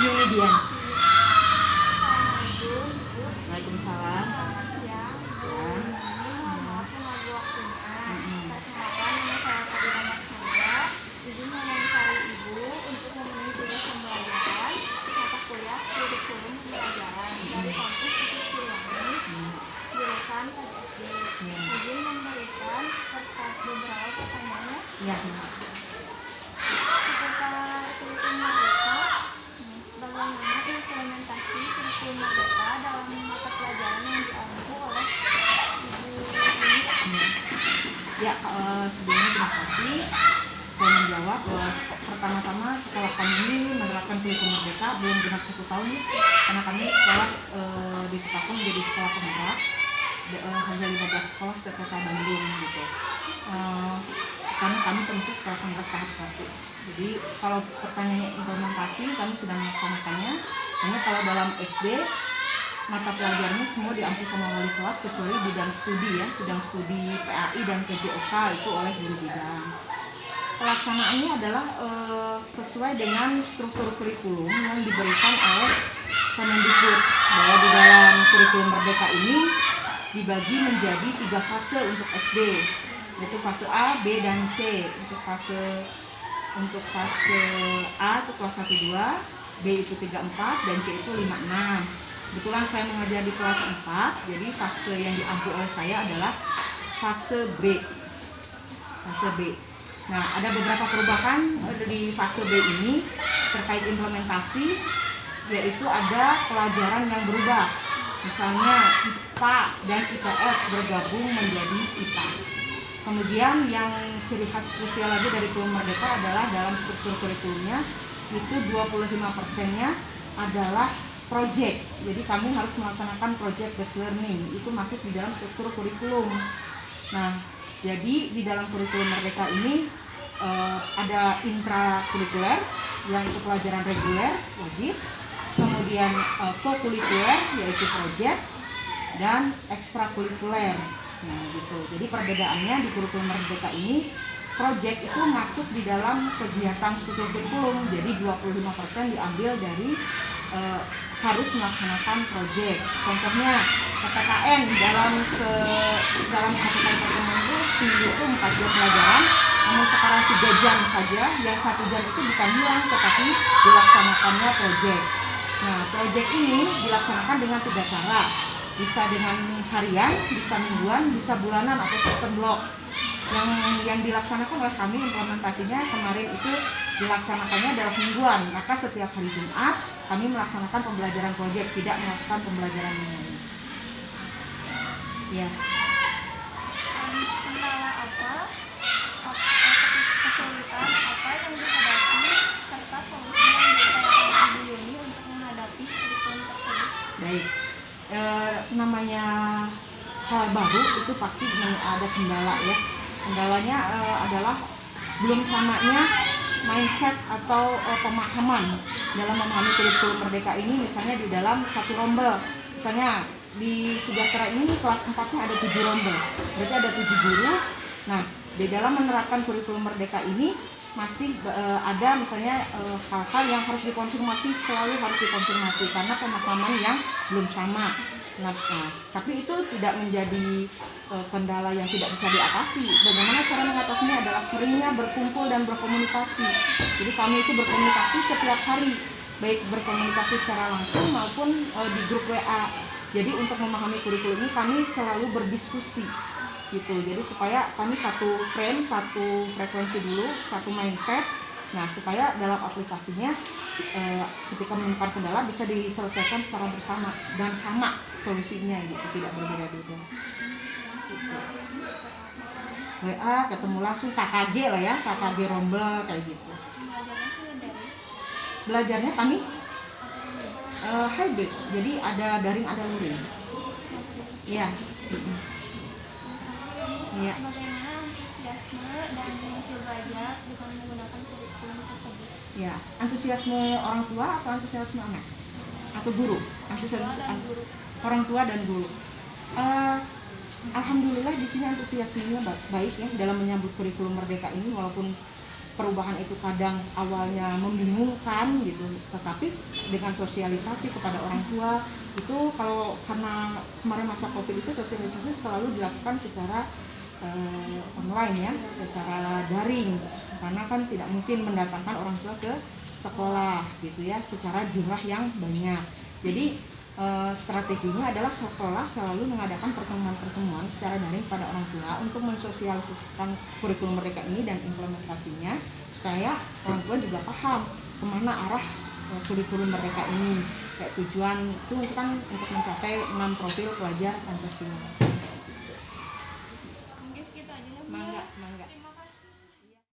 Yunidian. Assalamualaikum, Bu. Waalaikumsalam. Selamat siang, Bu. Ya. Mohon maaf mengganggu waktunya. Mm-mm. Perkenalkan, nama saya Fadila Marsanda. Izin mewawancari Ibu untuk memenuhi tugas pembelajaran mata kuliah kurikulum pembelajaran dari kampus Isik Siliwangi, jurusan KJSD. Izin memberikan beberapa pertanyaan Ya. seputar kurikulum merdeka. Bagaimana implementasi kurikulum merdeka dalam mata pelajaran yang diampu oleh Ibu ini? Ya, sebelumnya terima kasih. Saya menjawab bahwa pertama-tama sekolah kami ini menerapkan kurikulum merdeka belum genap 1 tahun nih, karena kami sekolah ditetapkan menjadi sekolah penggerak hanya 15 sekolah sekota Bandung gitu. Karena kami termasuk sekolah penggerak tahap 1. Jadi kalau pertanyaannya implementasi, kami sudah melaksanakannya. Hanya kalau dalam SD mata pelajarannya semua diampu sama wali kelas kecuali bidang studi ya, bidang studi PAI dan PJOK itu oleh guru bidang. Pelaksanaannya adalah sesuai dengan struktur kurikulum yang diberikan oleh Kemendikbud, bahwa di dalam kurikulum merdeka ini dibagi menjadi 3 fase untuk SD, yaitu fase A, B, dan C. Untuk fase A itu kelas 1 2, B itu 3 4, dan C itu 5 6. Kebetulan saya mengajar di kelas 4, jadi fase yang diampu oleh saya adalah fase B. Fase B. Nah, ada beberapa perubahan di fase B ini terkait implementasi, yaitu ada pelajaran yang berubah. Misalnya IPA dan IPS bergabung menjadi IPAS. Kemudian yang ciri khas krusial lagi dari kurikulum merdeka adalah dalam struktur kurikulumnya itu 25%-nya adalah project. Jadi kami harus melaksanakan project based learning, itu masuk di dalam struktur kurikulum. Nah, jadi di dalam kurikulum merdeka ini ada intrakurikuler yang itu pelajaran reguler wajib, kemudian kokurikuler yaitu project, dan ekstrakurikuler. Nah, gitu. Jadi perbedaannya di kurikulum merdeka ini project itu masuk di dalam kegiatan struktur kurikulum. Jadi 25% diambil dari harus melaksanakan project. Contohnya PPKN dalam satu kali pertemuan itu seminggu itu 4 jam pelajaran, namun sekarang 3 jam saja. Yang 1 jam itu bukan hilang, tetapi dilaksanakannya project. Nah, project ini dilaksanakan dengan 3 cara. Bisa dengan harian, bisa mingguan, bisa bulanan atau sistem blok. Yang dilaksanakan oleh kami implementasinya kemarin itu dilaksanakannya adalah mingguan. Maka setiap hari Jumat kami melaksanakan pembelajaran proyek, tidak melakukan pembelajaran mingguan. Ya. Kendala apa, kesulitan apa yang dihadapi, serta solusi yang diupayakan Ibu Yuni untuk menghadapi kurikulum tersebut? Baik. Namanya hal baru itu pasti ada kendala ya. Kendalanya adalah belum samanya mindset atau pemahaman dalam memahami kurikulum merdeka ini. Misalnya di dalam satu rombel, misalnya di sejahtera ini kelas 4-nya ada 7 rombel, berarti ada 7 guru. Nah, di dalam menerapkan kurikulum merdeka ini masih ada misalnya hal-hal yang harus dikonfirmasi, selalu harus dikonfirmasi karena pemahaman yang belum sama. Nah, tapi itu tidak menjadi kendala yang tidak bisa diatasi. Bagaimana cara mengatasinya adalah seringnya berkumpul dan berkomunikasi. Jadi kami itu berkomunikasi setiap hari, baik berkomunikasi secara langsung maupun di grup WA. Jadi untuk memahami kurikulum ini kami selalu berdiskusi gitu. Jadi supaya kami satu frame, satu frekuensi dulu, satu mindset. Nah, supaya dalam aplikasinya ketika menemukan kendala bisa diselesaikan secara bersama dan sama solusinya gitu, tidak berbeda-beda. Gitu. WA ketemu langsung, KKG lah ya, KKG rombel kayak gitu. Belajarnya kami hybrid, jadi ada daring ada luring. Iya. Iya. Bagaimana antusiasme dan hasil belajar dengan menggunakan kurikulum tersebut? Ya, antusiasme orang tua atau antusiasme anak atau guru? Antusiasme orang tua dan guru. Alhamdulillah di sini antusiasmenya baik ya dalam menyambut kurikulum merdeka ini, walaupun perubahan itu kadang awalnya membingungkan gitu, tetapi dengan sosialisasi kepada orang tua itu, kalau karena kemarin masa COVID itu sosialisasi selalu dilakukan secara online ya, secara daring, karena kan tidak mungkin mendatangkan orang tua ke sekolah gitu ya secara jumlah yang banyak. Jadi strateginya adalah sekolah selalu mengadakan pertemuan-pertemuan secara daring pada orang tua untuk mensosialisasikan kurikulum mereka ini dan implementasinya, supaya orang tua juga paham kemana arah kurikulum mereka ini, kayak tujuan itu kan untuk mencapai 6 profil pelajar Pancasila.